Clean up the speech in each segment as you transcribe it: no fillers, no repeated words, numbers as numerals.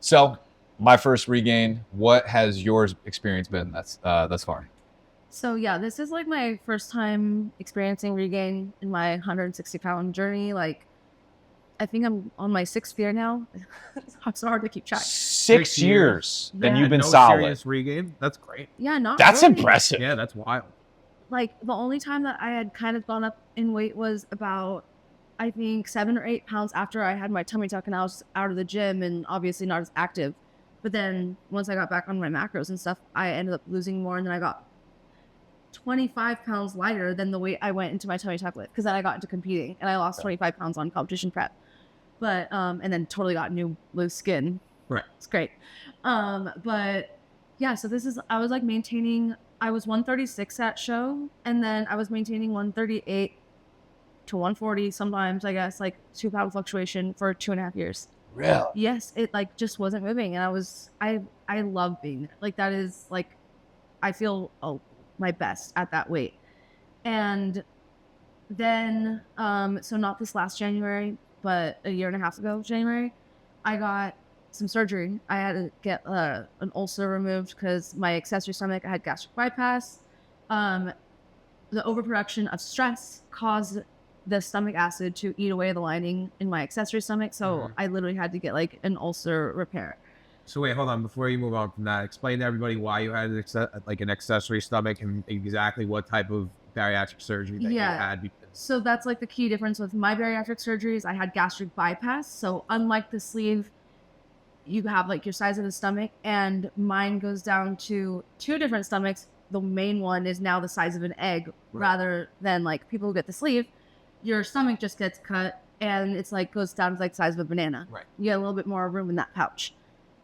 So, my first regain. What has yours experience been thus far? So yeah, this is like my first time experiencing regain in my 160-pound journey. Like, I think I'm on my 6th year now. It's so hard to keep track. 6 6 years years, and you've Yeah, and been no solid. serious regain. That's great. yeah, not That's really. impressive. Yeah, that's wild. Like the only time that I had kind of gone up in weight was about, I think, 7 or 8 pounds after I had my tummy tuck and I was out of the gym and obviously not as active. But then once I got back on my macros and stuff, I ended up losing more, and then I got 25 pounds lighter than the weight I went into my tummy tuck with, because then I got into competing and I lost 25 pounds on competition prep. But and then totally got new loose skin. Right. It's great. But yeah, so this is, I was like maintaining, I was 136 at show, and then I was maintaining 138 to 140 sometimes, I guess, like 2 pound fluctuation for 2.5 years. Really? Yes, it like just wasn't moving, and I love being there. Like that is like, I feel my best at that weight. And then so not this last January, but a year and a half ago January, I got some surgery. I had to get an ulcer removed because my accessory stomach, I had gastric bypass. The overproduction of stress caused the stomach acid to eat away the lining in my accessory stomach, so I literally had to get like an ulcer repair. So wait, hold on. Before you move on from that, explain to everybody why you had an accessory stomach and exactly what type of bariatric surgery that you had. So that's like the key difference with my bariatric surgeries. I had gastric bypass. So unlike the sleeve, you have like your size of the stomach, and mine goes down to 2 different stomachs. The main one is now the size of an egg, rather than like people who get the sleeve. Your stomach just gets cut and it's like goes down to like the size of a banana. Right. You get a little bit more room in that pouch.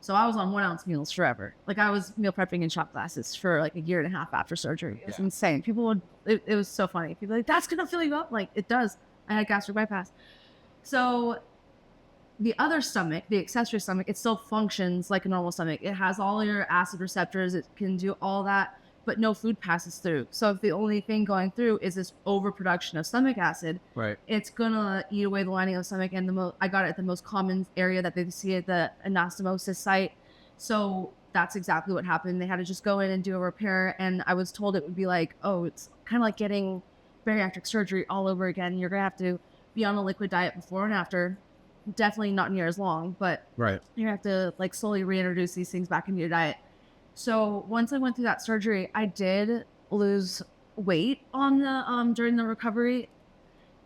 So I was on 1-ounce meals forever. Like I was meal prepping in shot glasses for like a year and a half after surgery. It's insane. People would, it was so funny. People were like, that's going to fill you up. Like it does. I had gastric bypass. So the other stomach, the accessory stomach, it still functions like a normal stomach. It has all your acid receptors. It can do all that, but no food passes through. So if the only thing going through is this overproduction of stomach acid, Right. it's gonna eat away the lining of the stomach. And I got it at the most common area that they see at the anastomosis site. So that's exactly what happened. They had to just go in and do a repair. And I was told it would be like, oh, it's kind of like getting bariatric surgery all over again. You're gonna have to be on a liquid diet before and after. Definitely not near as long, but Right. you have to like slowly reintroduce these things back into your diet. So once I went through that surgery, I did lose weight on the during the recovery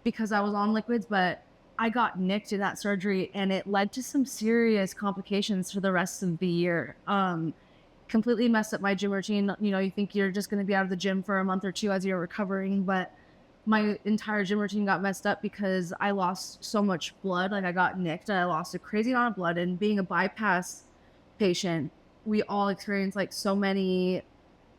because I was on liquids, but I got nicked in that surgery and it led to some serious complications for the rest of the year. Completely messed up my gym routine. You know, you think you're just going to be out of the gym for a month or two as you're recovering, but my entire gym routine got messed up because I lost so much blood. Like I got nicked and I lost a crazy amount of blood. And being a bypass patient, we all experience like so many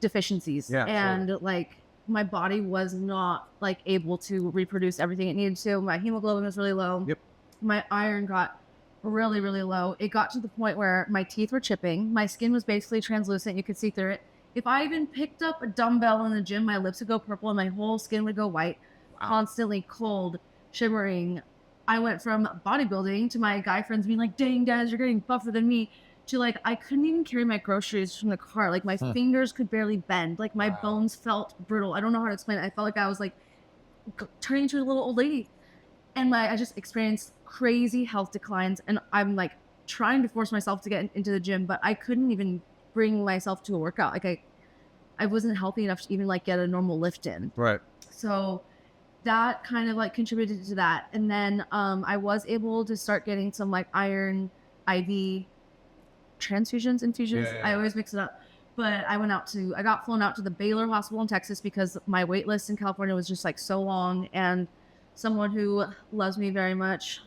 deficiencies. Yeah, and like my body was not like able to reproduce everything it needed to. My hemoglobin was really low. Yep. My iron got really, really low. It got to the point where my teeth were chipping. My skin was basically translucent. You could see through it. If I even picked up a dumbbell in the gym, my lips would go purple and my whole skin would go white. Wow. Constantly cold, shimmering. I went from bodybuilding to my guy friends being like, dang, Daz, you're getting buffer than me, to like, I couldn't even carry my groceries from the car. Like my fingers could barely bend. Like my bones felt brittle. I don't know how to explain it. I felt like I was like turning into a little old lady. And I just experienced crazy health declines. And I'm like trying to force myself to get into the gym, but I couldn't even bring myself to a workout. Like I wasn't healthy enough to even like get a normal lift in. Right. So that kind of like contributed to that. And then I was able to start getting some like iron IV transfusions, infusions. Yeah. I always mix it up. But I got flown out to the Baylor Hospital in Texas because my wait list in California was just like so long. And someone who loves me very much,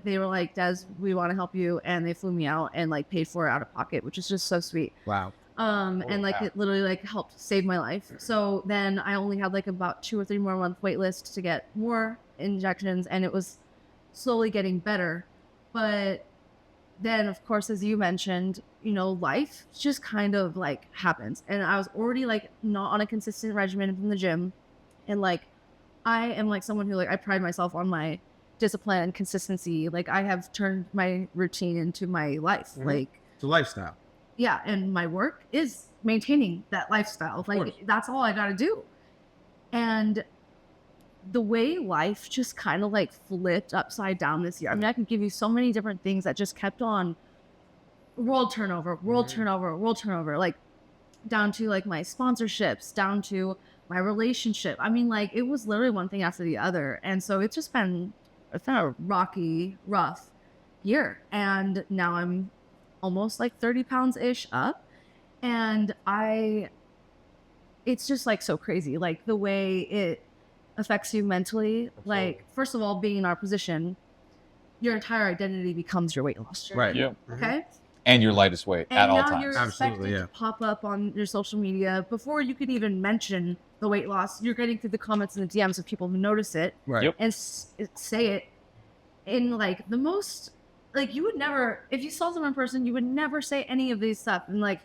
they were like, Des, we want to help you. And they flew me out and like paid for it out of pocket, which is just so sweet. Wow. And like it literally like helped save my life. So then I only had like about 2 or 3 more month wait list to get more injections, and it was slowly getting better. But then of course, as you mentioned, you know, life just kind of like happens, and I was already like not on a consistent regimen from the gym. And like I am like someone who like, I pride myself on my discipline and consistency. Like I have turned my routine into my life. Like It's a lifestyle. yeah, and my work is maintaining that lifestyle. course. Like that's all I gotta do. And the way life just kind of like flipped upside down this year. I mean, I can give you so many different things that just kept on world turnover, like down to like my sponsorships, down to my relationship. I mean, like it was literally one thing after the other. And so it's been a rocky, rough year. And now I'm almost like 30 pounds ish up. And it's just like so crazy. Like the way it affects you mentally. Absolutely. Like, first of all, being in our position, your entire identity becomes your weight loss journey. Right. Yep. Okay. And your lightest weight And at all now times. you're Absolutely, expected yeah. to pop up on your social media before you could even mention the weight loss. You're getting through the comments and the DMs of people who notice it Right. Yep. and say it in like the most, like you would never, if you saw someone in person, you would never say any of these stuff. And like,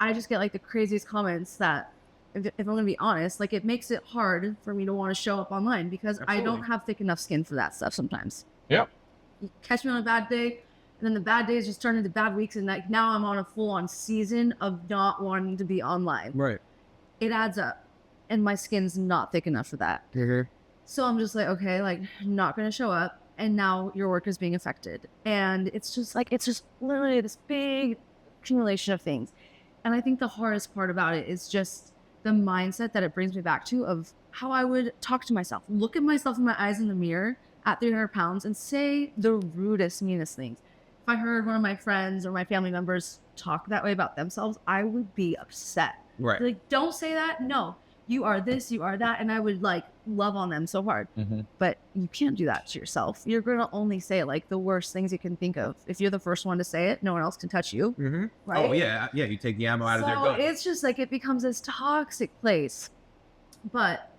I just get like the craziest comments that, if I'm going to be honest, like it makes it hard for me to want to show up online because I Absolutely. don't have thick enough skin for that stuff sometimes. Yep. You catch me on a bad day, and then the bad days just turn into bad weeks, and like now I'm on a full-on season of not wanting to be online. Right. It adds up, and my skin's not thick enough for that. So I'm just like, okay, like not gonna show up, and now your work is being affected, and it's just literally this big accumulation of things. And I think the hardest part about it is just the mindset that it brings me back to of how I would talk to myself, look at myself in my eyes in the mirror at 300 pounds and say the rudest, meanest things. If I heard one of my friends or my family members talk that way about themselves, I would be upset. Right. Like, don't say that. No, you are this, you are that. And I would like love on them so hard. Mm-hmm. But you can't do that to yourself. You're going to only say like the worst things you can think of. If you're the first one to say it, no one else can touch you. Mm-hmm. Right? Oh yeah, yeah. You take the ammo out of their So gun. it's just like it becomes this toxic place. But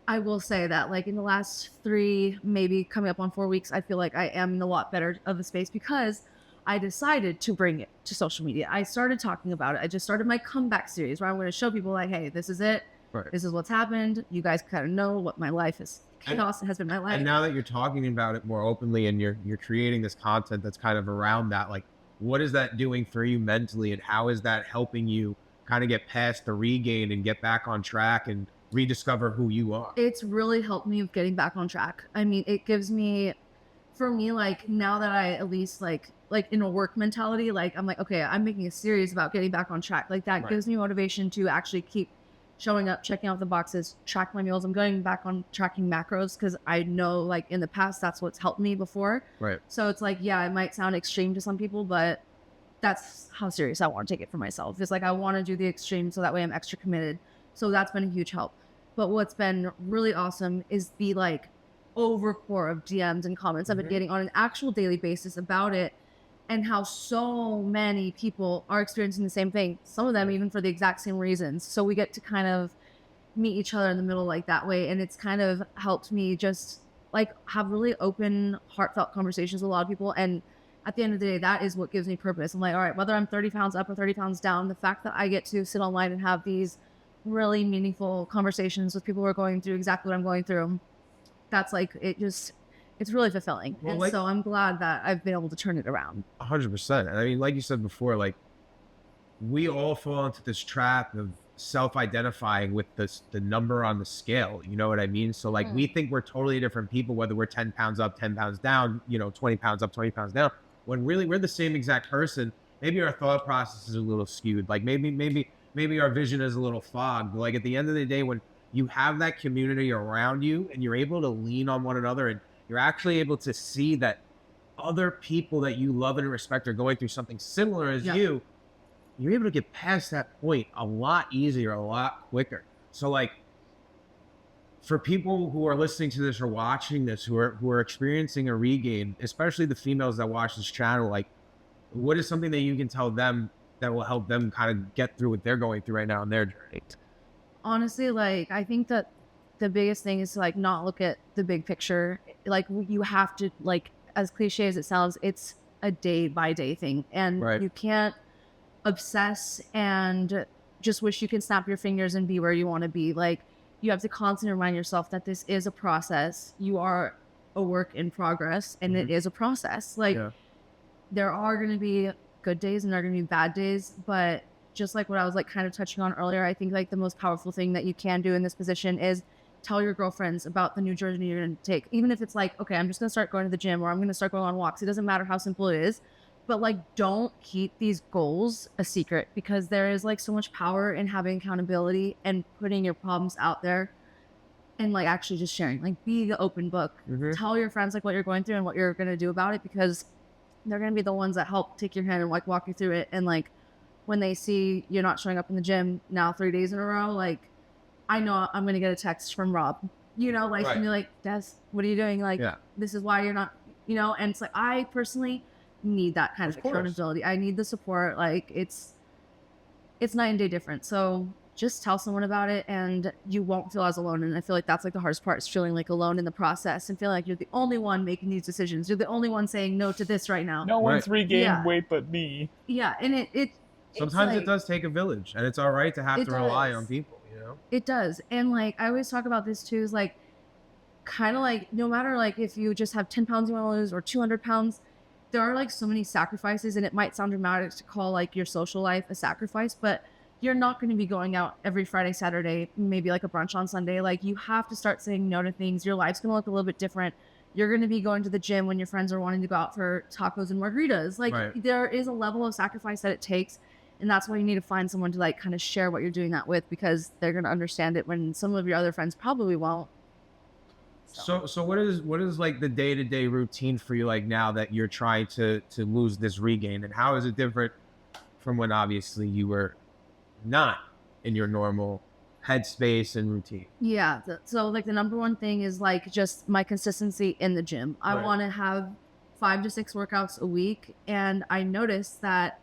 I will say that like in the last 3, maybe coming up on 4 weeks, I feel like I am in a lot better of a space because I decided to bring it to social media. I started talking about it. I just started my comeback series where I'm going to show people like, hey, this is it. Right. This is what's happened. You guys kind of know what my life is. Chaos has been my life. And now that you're talking about it more openly and you're creating this content that's kind of around that, like what is that doing for you mentally and how is that helping you kind of get past the regain and get back on track and rediscover who you are? It's really helped me with getting back on track. I mean, it gives me, for me, like now that I at least like in a work mentality, like I'm like, okay, I'm making a series about getting back on track. Like that Right. gives me motivation to actually keep showing up, checking off the boxes, track my meals. I'm going back on tracking macros because I know like in the past, that's what's helped me before. Right. So it's like, yeah, it might sound extreme to some people, but that's how serious I want to take it for myself. It's like, I want to do the extreme so that way I'm extra committed. So that's been a huge help. But what's been really awesome is the like overpour of DMs and comments I've been Mhm. getting on an actual daily basis about it and how so many people are experiencing the same thing. Some of them even for the exact same reasons. So we get to kind of meet each other in the middle like that way. And it's kind of helped me just like have really open, heartfelt conversations with a lot of people. And at the end of the day, that is what gives me purpose. I'm like, all right, whether I'm 30 pounds up or 30 pounds down, the fact that I get to sit online and have these really meaningful conversations with people who are going through exactly what I'm going through, that's like, it's really fulfilling. Well, and like- so I'm glad that I've been able to turn it around. 100%. And I mean, like you said before, like we all fall into this trap of self-identifying with the number on the scale. You know what I mean? So like we think we're totally different people, whether we're 10 pounds up, 10 pounds down, 20 pounds up, 20 pounds down, when really we're the same exact person. Maybe our thought process is a little skewed. Like maybe our vision is a little fogged. But like at the end of the day, when you have that community around you and you're able to lean on one another and you're actually able to see that other people that you love and respect are going through something similar as Yeah. you're able to get past that point a lot easier, a lot quicker. So like for people who are listening to this or watching this, who are experiencing a regain, especially the females that watch this channel, like what is something that you can tell them that will help them kind of get through what they're going through right now in their journey? Honestly, like I think that the biggest thing is to like not look at the big picture. Like you have to, like, as cliche as it sounds, it's a day by day thing, and Right. you can't obsess and just wish you can snap your fingers and be where you want to be. Like you have to constantly remind yourself that this is a process. You are a work in progress, and it is a process. Like there are going to be good days and there are going to be bad days, but just like what I was like kind of touching on earlier, I think like the most powerful thing that you can do in this position is tell your girlfriends about the new journey you're going to take. Even if it's like, okay, I'm just going to start going to the gym or I'm going to start going on walks. It doesn't matter how simple it is, but like don't keep these goals a secret, because there is like so much power in having accountability and putting your problems out there and like actually just sharing. Like be the open book. Tell your friends like what you're going through and what you're going to do about it, because they're going to be the ones that help take your hand and like walk you through it. And like when they see you're not showing up in the gym now 3 days in a row, like I know I'm going to get a text from Rob, you know, like, and be like, Des, what are you doing? Like, this is why you're not, you know, and it's like, I personally need that kind of accountability. I need the support. Like it's night and day different. So just tell someone about it and you won't feel as alone. And I feel like that's like the hardest part, is feeling like alone in the process and feeling like you're the only one making these decisions. You're the only one saying no to this right now. No one's regained weight but me. Yeah. And it sometimes like, it does take a village, and it's all right to have to rely on people, you know? It does. And like I always talk about this too, is like kind of like no matter like if you just have 10 pounds you want to lose or 200 pounds, there are like so many sacrifices, and it might sound dramatic to call like your social life a sacrifice, but you're not going to be going out every Friday, Saturday, maybe like a brunch on Sunday. Like you have to start saying no to things. Your life's going to look a little bit different. You're going to be going to the gym when your friends are wanting to go out for tacos and margaritas. Like there is a level of sacrifice that it takes. And that's why you need to find someone to like kind of share what you're doing that with, because they're going to understand it when some of your other friends probably won't. So what is like the day-to-day routine for you, like now that you're trying to lose this regain, and how is it different from when obviously you were not in your normal headspace and routine? Yeah. So like the number one thing is like just my consistency in the gym. I want to have 5 to 6 workouts a week. And I noticed that,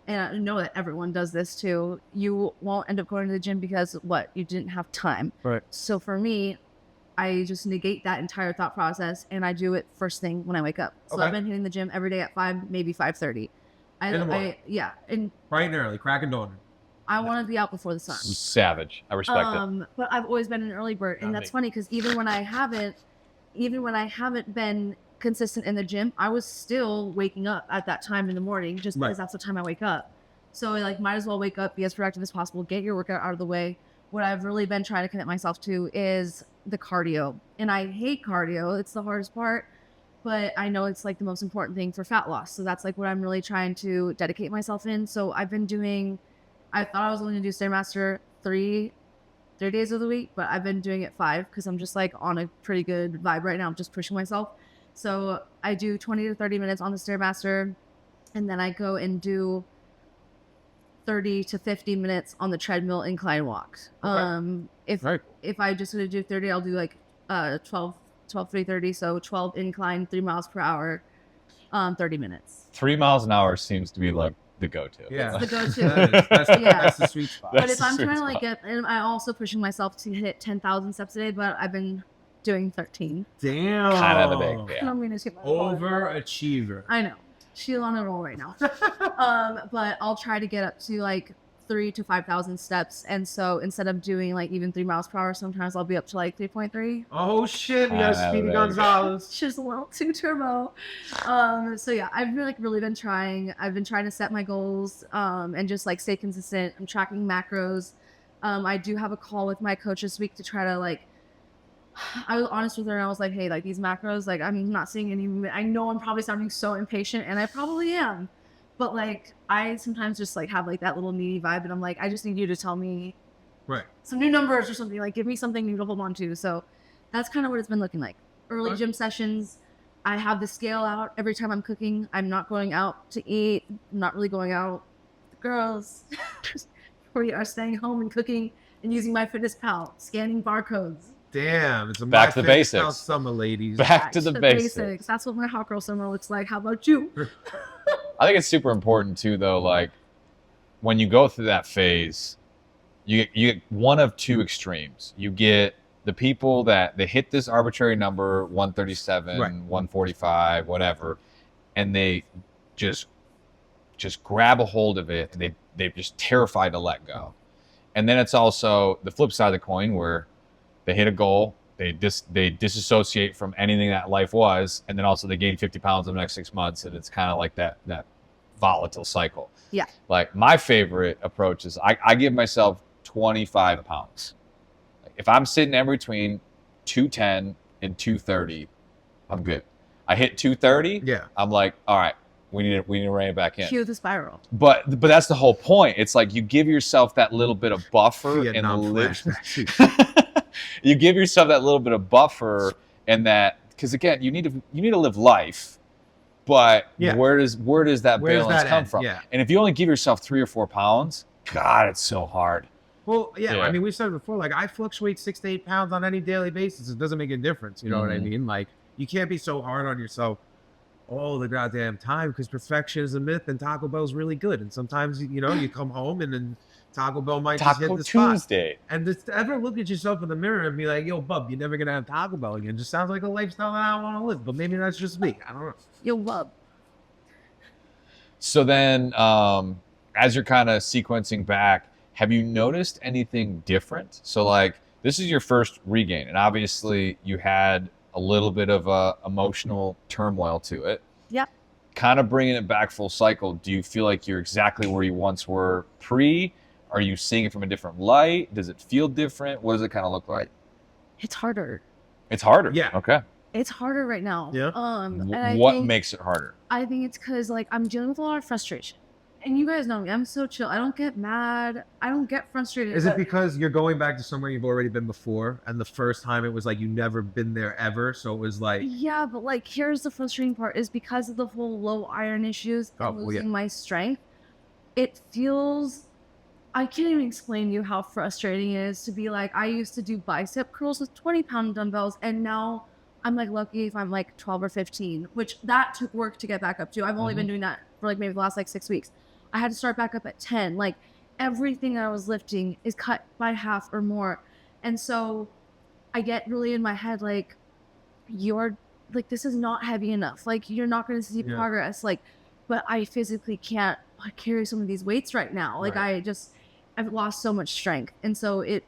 and I know that everyone does this too, you won't end up going to the gym because you didn't have time. Right. So for me, I just negate that entire thought process and I do it first thing when I wake up. So I've been hitting the gym every day at 5, maybe 5:30. And bright and early, crack of dawn. I want to be out before the sun. Savage. I respect it. But I've always been an early bird, and that's funny because even when I haven't been consistent in the gym, I was still waking up at that time in the morning just because that's the time I wake up. So like, might as well wake up, be as productive as possible, get your workout out of the way. What I've really been trying to commit myself to is the cardio, and I hate cardio. It's the hardest part, but I know it's like the most important thing for fat loss. So that's like what I'm really trying to dedicate myself in. So I've been doing, I thought I was only gonna do Stairmaster 3 days of the week, but I've been doing it 5 because I'm just like on a pretty good vibe right now. I'm just pushing myself. So I do 20 to 30 minutes on the Stairmaster, and then I go and do 30 to 50 minutes on the treadmill incline walks. If I just gonna do 30, I'll do like 12, 3, 30. So 12 incline, 3 miles per hour, 30 minutes. 3 miles an hour seems to be like the go-to. Yeah, it's the go-to. That's the sweet spot. But if I'm trying to like get, and I'm also pushing myself to hit 10,000 steps a day, but I've been doing 13. Damn. Kind of a big, And I'm gonna skip my overachiever. I know. She's on a roll right now. But I'll try to get up to like 3,000 to 5,000 steps. And so instead of doing like even 3 miles per hour, sometimes I'll be up to like 3.3. Oh shit, we got Speedy Gonzalez. She's a little too turbo. So yeah, I've really been trying. I've been trying to set my goals and just like stay consistent. I'm tracking macros. I do have a call with my coach this week to try to like, I was honest with her and I was like, hey, like these macros, like I'm not seeing any movement. I know I'm probably sounding so impatient, and I probably am, but like I sometimes just like have like that little needy vibe, and I'm like, I just need you to tell me some new numbers or something, like give me something new to hold on to. So that's kind of what it's been looking like. Early gym sessions, I have the scale out every time I'm cooking. I'm not going out to eat. I'm not really going out with the girls. We are staying home and cooking and using MyFitnessPal, scanning barcodes. Damn, it's a back to the basics. Summer, ladies. Back to the basics. That's what my hot girl summer looks like. How about you? I think it's super important too, though. Like when you go through that phase, you get one of two extremes. You get the people that they hit this arbitrary number, 137, 145, whatever, and they just grab a hold of it, and they're just terrified to let go. And then it's also the flip side of the coin where they hit a goal they disassociate from anything that life was, and then also they gain 50 pounds in the next 6 months, and it's kind of like that volatile cycle. Yeah. Like my favorite approach is I give myself 25 pounds. Like if I'm sitting in between 210 and 230, I'm good. I hit 230, Yeah. I'm like, all right, we need to rein it back in. Cue the spiral. But that's the whole point. It's like you give yourself that little bit of buffer and Vietnam live. flashback. You give yourself that little bit of buffer, and that because again, you need to live life. But Yeah. where does that Where's balance that come end? from? Yeah. And if you only give yourself 3 or 4 pounds, God, it's so hard. Well, yeah, Yeah. I mean, we said before, like, I fluctuate 6 to 8 pounds on any daily basis. It doesn't make a difference. You know what I Mhm. mean? Like, you can't be so hard on yourself all the goddamn time because perfection is a myth and Taco Bell's really good. And sometimes, you know, you come home and then Taco Bell might just hit Taco the spot. Tuesday. And just to ever look at yourself in the mirror and be like, yo, bub, you're never going to have Taco Bell again. Just sounds like a lifestyle that I want to live. But maybe that's just me. I don't know. Yo, wub. So then, as you're kind of sequencing back, have you noticed anything different? So like, this is your first regain, and obviously you had a little bit of emotional turmoil to it. Yep. Kind of bringing it back full cycle. Do you feel like you're exactly where you once were pre? Are you seeing it from a different light? Does it feel different? What does it kind of look like? It's harder. It's harder. Yeah. Okay. It's harder right now. Yeah. And I What think, makes it harder? I think it's because like I'm dealing with a lot of frustration. And you guys know me. I'm so chill. I don't get mad. I don't get frustrated. Is it because you're going back to somewhere you've already been before? And the first time it was like you never been there ever. So it was like, Yeah, but like here's the frustrating part is because of the whole low iron issues Oh, and well, losing yeah. my strength, it feels I can't even explain to you how frustrating it is to be like I used to do bicep curls with 20-pound dumbbells and now I'm like lucky if I'm like 12 or 15, which that took work to get back up to. I've only been doing that for like maybe the last like 6 weeks. I had to start back up at 10. Like everything I was lifting is cut by half or more. And so I get really in my head like you're like this is not heavy enough. Like you're not going to see Yeah. progress. Like, but I physically can't carry some of these weights right now. Like Right. I've lost so much strength, and so it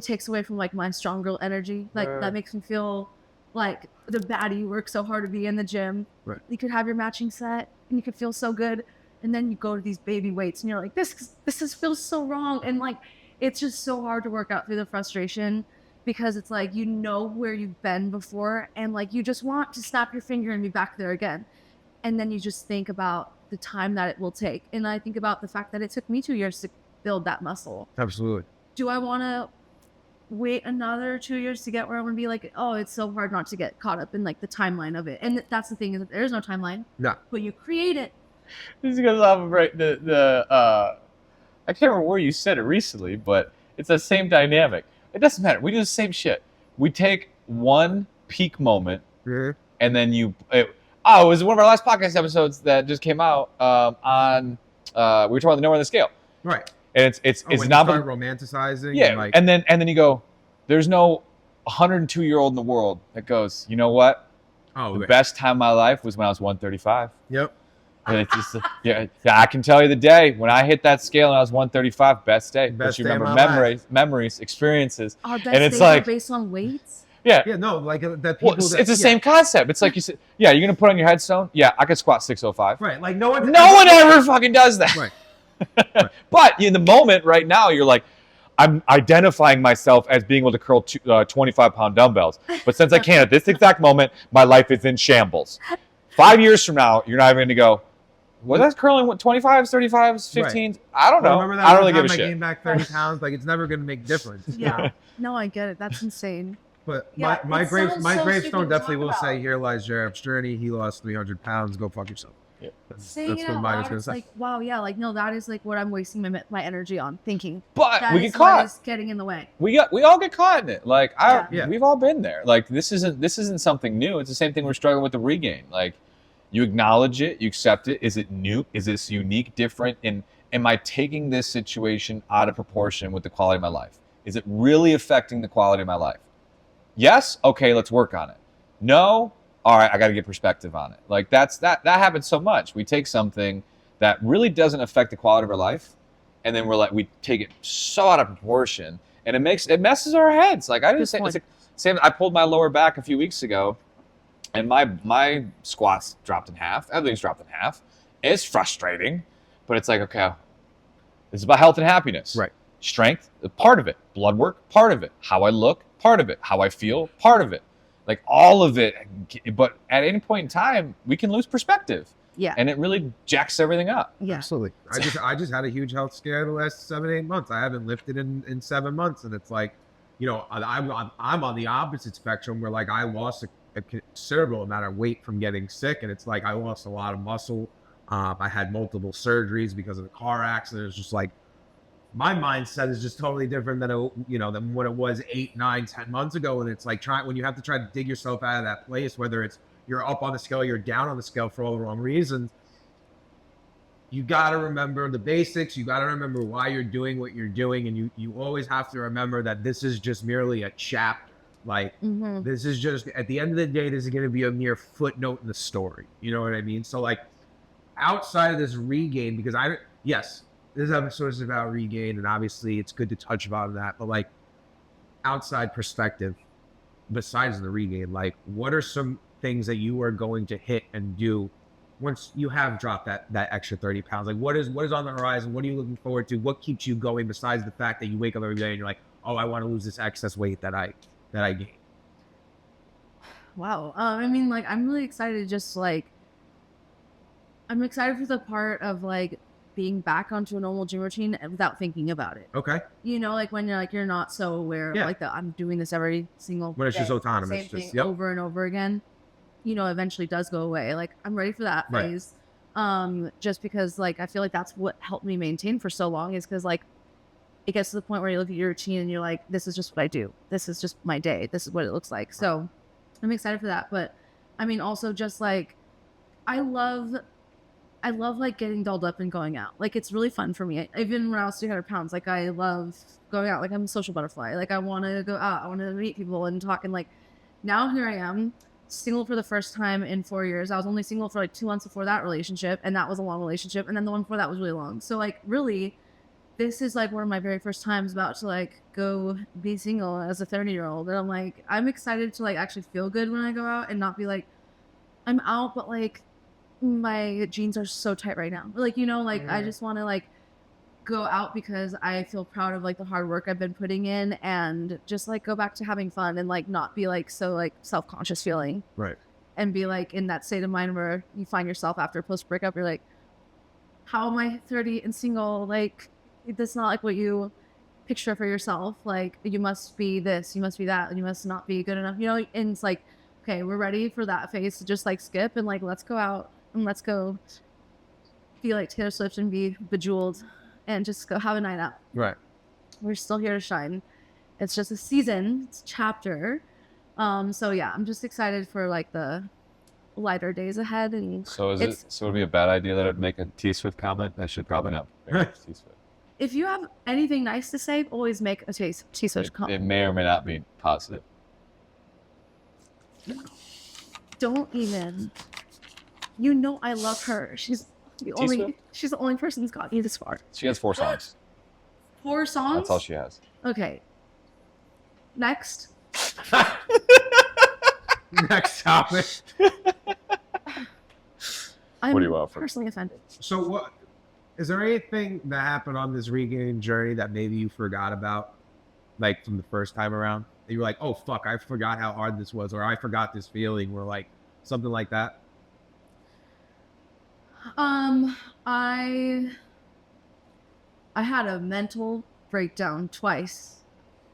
takes away from like my strong girl energy. Like that makes me feel like the baddie you work so hard to be in the gym. Right. You could have your matching set, and you could feel so good, and then you go to these baby weights, and you're like, this feels so wrong, and like it's just so hard to work out through the frustration. Because it's like you know where you've been before and like you just want to snap your finger and be back there again. And then you just think about the time that it will take. And I think about the fact that it took me 2 years to build that muscle. absolutely. Do I want to wait another 2 years to get where I want to be? Like, oh, it's so hard not to get caught up in like the timeline of it. And that's the thing is that there is no timeline, No. but you create it. This goes off of right I can't remember where you said it recently, but it's the same dynamic. It doesn't matter. We do the same shit. We take one peak moment, Mhm. and then it was one of our last podcast episodes that just came out on we were talking about the nowhere on the scale, Right. and it's When not you start romanticizing. yeah, And like, and then you go, there's no 102-year-old in the world that goes, you know what? oh, The right. best time of my life was when I was 135. Yep. And it's just yeah, I can tell you the day when I hit that scale and I was 135, best day. Best But you day of remember my memories, experiences. Our best And it's days like- are based on weights. Yeah. Yeah, no, like the people Well, that, it's the yeah. same concept. It's like you said, yeah, you're gonna put on your headstone. Yeah, I could squat 605. Right. Like no one. No one ever fucking does that. Right. But in the moment, right now, you're like, I'm identifying myself as being able to curl 25-pound dumbbells. But since I can't at this exact moment, my life is in shambles. 5 years from now, you're not even gonna go, was that curling 25s, 35s, 15s? I don't know. Remember that I don't one really give a time I shit. gained back 30 pounds? Like it's never gonna make difference. Yeah. No, I get it. That's insane. But Yeah, my it sounds so gravestone stupid to definitely talk will say, about. "Here lies Jarab's journey. He lost 300 pounds. Go fuck yourself." Yeah. Saying That's it what out mine is loud, gonna it's say. like, wow, yeah, like no, that is like what I'm wasting my energy on thinking. But That we is get what caught. is getting in the way. We all get caught in it. Like Yeah. we've all been there. Like this isn't something new. It's the same thing we're struggling with the regain. Like you acknowledge it, you accept it. Is it new? Is this unique, different? And am I taking this situation out of proportion with the quality of my life? Is it really affecting the quality of my life? Yes? Okay, let's work on it. No? All right, I got to get perspective on it. Like that happens so much. We take something that really doesn't affect the quality of our life, and then we take it so out of proportion, and it messes our heads. Like I Good just say, point. Same. I pulled my lower back a few weeks ago, and my squats dropped in half. Everything's dropped in half. It's frustrating, but it's like, okay, it's about health and happiness. Right. Strength, part of it. Blood work, part of it. How I look, part of it. How I feel, part of it. Like all of it. But at any point in time, we can lose perspective. Yeah. And it really jacks everything up. Yeah. Absolutely. I just had a huge health scare the last 7-8 months. I haven't lifted in 7 months, and it's like, you know, I'm on the opposite spectrum where like I lost a considerable amount of weight from getting sick, and it's like I lost a lot of muscle. I had multiple surgeries because of the car accident. It's just like my mindset is just totally different than than what it was 8, 9, 10 months ago. And it's like when you have to try to dig yourself out of that place, whether it's you're up on the scale, you're down on the scale for all the wrong reasons. You got to remember the basics. You got to remember why you're doing what you're doing. And you always have to remember that this is just merely a chapter. Like, this is just, at the end of the day, this is going to be a mere footnote in the story. You know what I mean? So, like, outside of this regain, because yes, this episode is about regain, and obviously it's good to touch upon that. But, like, outside perspective, besides the regain, like, what are some things that you are going to hit and do once you have dropped that extra 30 pounds? Like, what is on the horizon? What are you looking forward to? What keeps you going besides the fact that you wake up every day and you're like, oh, I want to lose this excess weight that I gained? Wow. I mean, like, I'm really excited. Just like, I'm excited for the part of like being back onto a normal gym routine without thinking about it. Okay. You know, like when you're not so aware of like I'm doing this every single when it's day, just autonomous, same just thing over and over again. You know, eventually does go away. Like, I'm ready for that phase. Just because like I feel like that's what helped me maintain for so long, is because like it gets to the point where you look at your routine and you're like, this is just what I do. This is just my day. This is what it looks like. So I'm excited for that. But I mean, also just like, I love like getting dolled up and going out. Like, it's really fun for me. Even when I was 300 pounds, like I love going out. Like, I'm a social butterfly. Like, I want to go out. I want to meet people and talk. And like, now here I am, single for the first time in 4 years. I was only single for like 2 months before that relationship, and that was a long relationship. And then the one before that was really long. So like, really, this is like one of my very first times about to like go be single as a 30-year-old. And I'm like, I'm excited to like actually feel good when I go out and not be like, I'm out, but like my jeans are so tight right now. Like, you know, like I just want to like go out because I feel proud of like the hard work I've been putting in, and just like go back to having fun and like not be like so like self-conscious feeling. Right. And be like in that state of mind where you find yourself after a post breakup, you're like, how am I 30 and single? Like, that's not like what you picture for yourself. Like, you must be this, you must be that, you must not be good enough, you know? And it's like, okay, we're ready for that phase to just like skip and like, let's go out and let's go be like Taylor Swift and be bejeweled and just go have a night out. Right. We're still here to shine. It's just a season, it's a chapter. So yeah, I'm just excited for like the lighter days ahead. And So it'd be a bad idea that I'd make a T-Swift comment? I should probably not make a T-Swift. if you have anything nice to say, always make a T-Swift comment. It may or may not be positive. Don't even. You know I love her. She's the only person who's gotten you this far. She has 4 songs. 4 songs? That's all she has. Okay. Next. Next topic. I'm What do you want? personally offended. So what is there anything that happened on this regain journey that maybe you forgot about, like from the first time around? That you were like, oh fuck, I forgot how hard this was, or I forgot this feeling, or like something like that? I had a mental breakdown twice,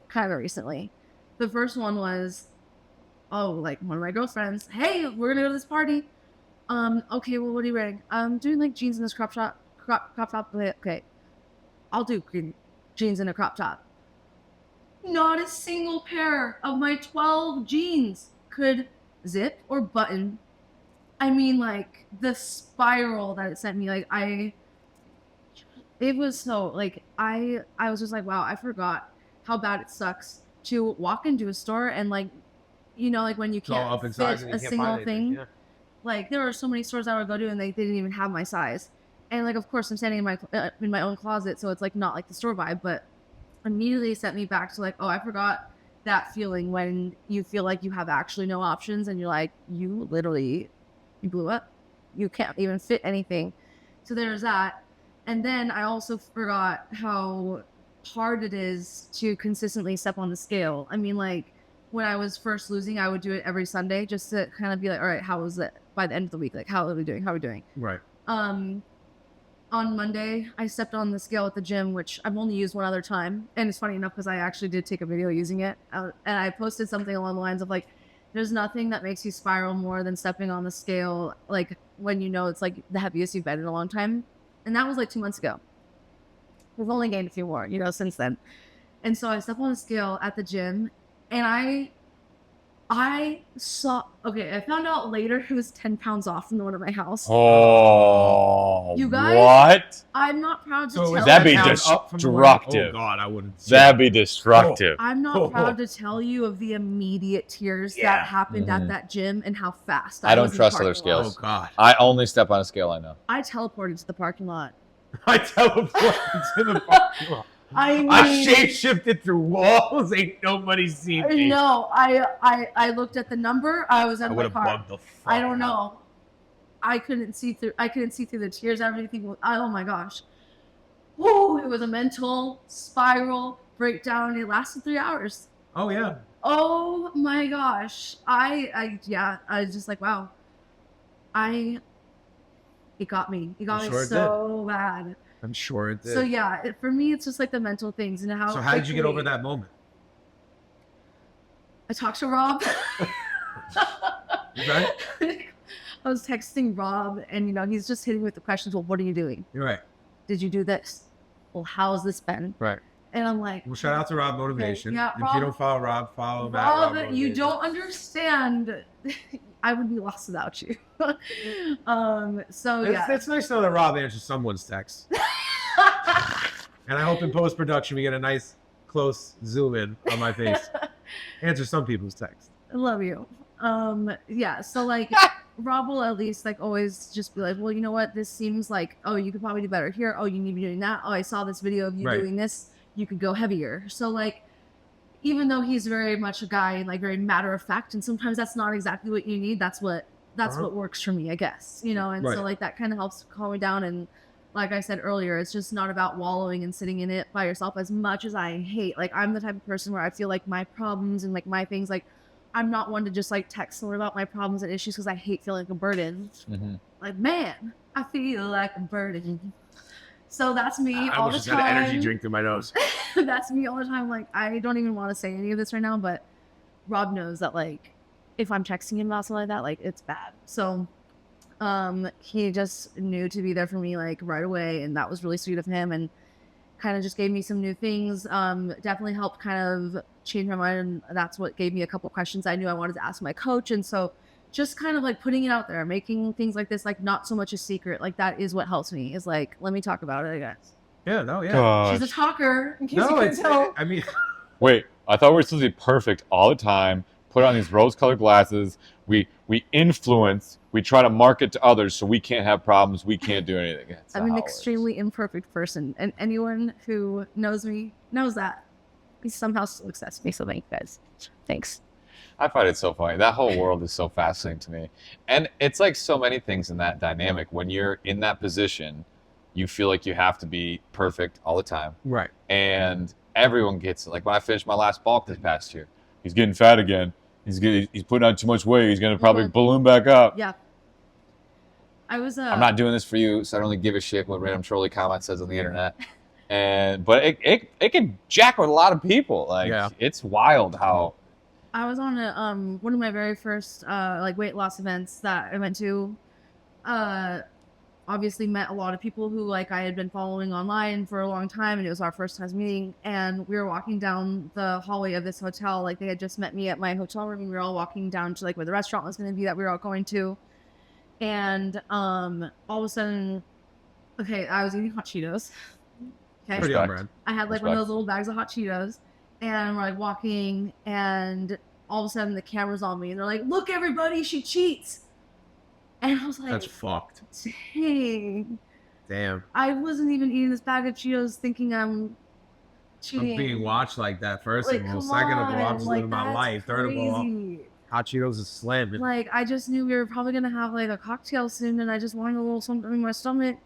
kind of recently. The first one was, like one of my girlfriends, hey, we're gonna go to this party. Okay, well, what are you wearing? I'm doing like jeans in this crop top. Okay, I'll do green jeans and a crop top. Not a single pair of my 12 jeans could zip or button. I mean, like, the spiral that it sent me, like, it was so, like, I was just like, wow, I forgot how bad it sucks to walk into a store and, like, you know, like, when you can't fit a single thing. Yeah. Like, there were so many stores I would go to and they didn't even have my size. And, like, of course, I'm standing in my own closet, so it's, like, not like the store vibe, but immediately sent me back to, like, oh, I forgot that feeling when you feel like you have actually no options and you're like, you blew up. You can't even fit anything. So there's that. And then I also forgot how hard it is to consistently step on the scale. I mean, like when I was first losing, I would do it every Sunday just to kind of be like, all right, how was it by the end of the week? Like, how are we doing? How are we doing? Right. On Monday, I stepped on the scale at the gym, which I've only used one other time. And it's funny enough because I actually did take a video using it. And I posted something along the lines of like, there's nothing that makes you spiral more than stepping on the scale, like when you know it's like the heaviest you've been in a long time. And that was like 2 months ago. We've only gained a few more, since then. And so I stepped on the scale at the gym and I found out later it was 10 pounds off from the one at my house. Oh, You guys- what? I'm not proud to So tell is That'd be you. destructive. Oh God, I wouldn't. That'd be destructive. I'm not proud to tell you of the immediate tears that happened Mhm. at that gym and how fast I don't was in the trust other parking lot. scales. Oh God. I only step on a scale I know. I teleported to the parking lot. I teleported to the parking lot. I mean, I shape-shifted through walls. Ain't nobody seen me. no, I looked at the number. I was I at would my have car. bugged the fuck. I don't out. know. I couldn't see through the tears. Everything was, oh my gosh. Whoa, it was a mental spiral breakdown. It lasted 3 hours. Oh yeah. Oh my gosh. I was just like, wow. It got me. It got I'm me sure it so bad. I'm sure it did. So yeah, for me, it's just like the mental things and how. So how did you get over quickly- that moment? I talked to Rob. Right? I was texting Rob, and he's just hitting me with the questions. Well, what are you doing? You're right. Did you do this? Well, how's this been? Right. And I'm like, Well, shout out to Rob Motivation. Yeah, If Rob- you don't follow Rob, follow him at Rob, Rob you Motivation. don't understand. I would be lost without you. So yeah. It's nice to know that Rob answers someone's text. And I hope in post-production we get a nice close zoom in on my face. Answer some people's text. I love you. Yeah, so like Rob will at least like always just be like, well, you know what? This seems like, oh, you could probably do better here. Oh, you need to be doing that. Oh, I saw this video of you Right. doing this. You could go heavier. So like, even though he's very much a guy and like very matter of fact, and sometimes that's not exactly what you need. That's what what works for me, I guess. And Right. so like that kind of helps calm me down. And like I said earlier, it's just not about wallowing and sitting in it by yourself as much as I hate. Like I'm the type of person where I feel like my problems and like my things, like I'm not one to just like text someone about my problems and issues because I hate feeling like a burden. Mm-hmm. Like, man, I feel like a burden. So that's me I all almost the just time. got an energy drink through my nose. That's me all the time. Like, I don't even want to say any of this right now, but Rob knows that like if I'm texting him about something like that, like it's bad. So he just knew to be there for me like right away, and that was really sweet of him, and kind of just gave me some new things. Definitely helped kind of change my mind, and that's what gave me a couple questions I knew I wanted to ask my coach. And so just kind of like putting it out there, making things like this like not so much a secret. Like that is what helps me, is like, let me talk about it, I guess. Yeah, no, yeah. She's a talker, in case you No, can it's, tell. I mean, Wait, I thought we were supposed to be perfect all the time. Put on these rose-colored glasses. We influence. We try to market to others so we can't have problems. We can't do anything. That's I'm not an how it works. extremely imperfect person, and anyone who knows me knows that. He somehow still accepts me, so thank you guys. Thanks. I find it so funny. That whole world is so fascinating to me. And it's like so many things in that dynamic. When you're in that position, you feel like you have to be perfect all the time. right. And everyone gets it. Like when I finished my last bulk this past year, he's getting fat again. He's putting on too much weight. He's going to probably Mhm. balloon back up. Yeah. I was I'm not doing this for you, so I don't really give a shit what random trolley comment says on the internet. But it can jack with a lot of people. Like Yeah. it's wild how I was on a one of my very first like weight loss events that I went to. Obviously met a lot of people who like I had been following online for a long time, and it was our first time meeting. And we were walking down the hallway of this hotel. Like they had just met me at my hotel room, and we were all walking down to like where the restaurant was going to be that we were all going to. And all of a sudden, okay, I was eating hot Cheetos. Okay. Pretty on Respect. brand. I had like one Respect. of those little bags of hot Cheetos, and we're like walking, and all of a sudden the camera's on me, and they're like, "Look, everybody, she cheats!" And I was like, That's fucked. "Dang!" Damn. I wasn't even eating this bag of Cheetos thinking I'm cheating. being watched like that. First Like, of all, come second of all, I'm on, just like, living my that's life. Third of all, crazy. hot Cheetos is slamming. Like, I just knew we were probably gonna have like a cocktail soon, and I just wanted a little something in my stomach.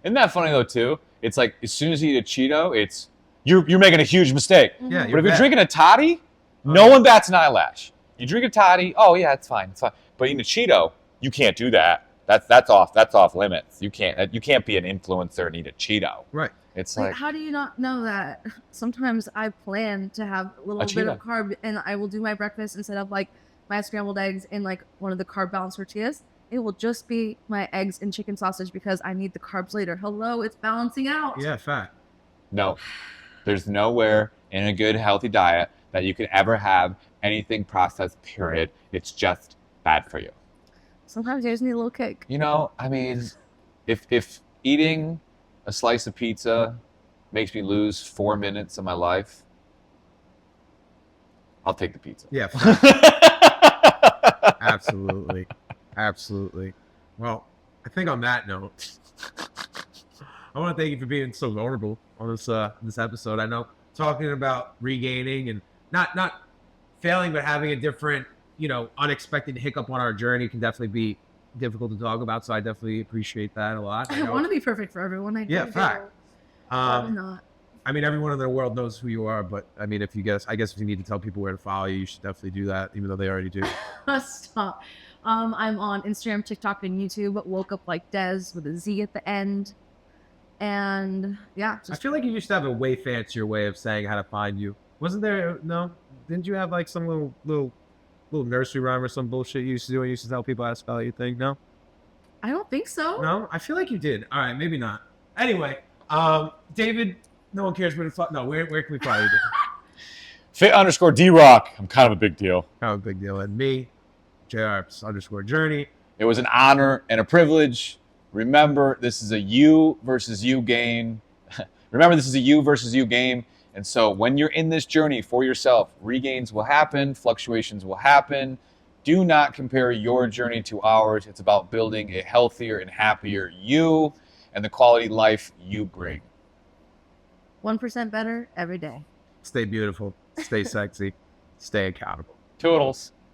Isn't that funny though too? It's like as soon as you eat a Cheeto, it's you're making a huge mistake. Yeah, Mhm. But if you're bad. drinking a toddy, no one bats an eyelash. You drink a toddy, oh yeah, it's fine, it's fine. But eating a Cheeto, you can't do that. That's off limits. You can't be an influencer and eat a Cheeto. Right. It's Like, like how do you not know that? Sometimes I plan to have a little bit of Cheeto. carb, and I will do my breakfast instead of like my scrambled eggs and like one of the carb balanced tortillas. It will just be my eggs and chicken sausage because I need the carbs later. Hello, it's balancing out. Yeah, fact. no. There's nowhere in a good healthy diet that you can ever have anything processed, period. It's just bad for you. Sometimes you just need a little kick. You know, I mean, if eating a slice of pizza makes me lose 4 minutes of my life, I'll take the pizza. Yeah, fact. Absolutely. Absolutely. Well, I think on that note, I want to thank you for being so vulnerable on this episode. I know talking about regaining and not failing, but having a different, unexpected hiccup on our journey can definitely be difficult to talk about. So I definitely appreciate that a lot. I want to be perfect for everyone. I Yeah, do. fact. I'm not. I mean, everyone in the world knows who you are, but I mean, I guess if you need to tell people where to follow you, you should definitely do that, even though they already do. Stop. I'm on Instagram, TikTok, and YouTube. Woke up like Des with a Z at the end. And yeah, I just feel like you used to have a way fancier way of saying how to find you. Wasn't there? No, didn't you have like some little nursery rhyme or some bullshit you used to do? And you used to tell people how to spell your thing. No, I don't think so. no, I feel like you did. All right, maybe not. Anyway, David, no one cares where to no. Where can we find you? Fit_D-Rock. I'm kind of a big deal. Kind of a big deal. And me, JR_Journey. It was an honor and a privilege. Remember, this is a you versus you game. Remember, this is a you versus you game. And so when you're in this journey for yourself, regains will happen, fluctuations will happen. Do not compare your journey to ours. It's about building a healthier and happier you and the quality life you bring. 1% better every day. Stay beautiful. Stay sexy. Stay accountable. Toodles.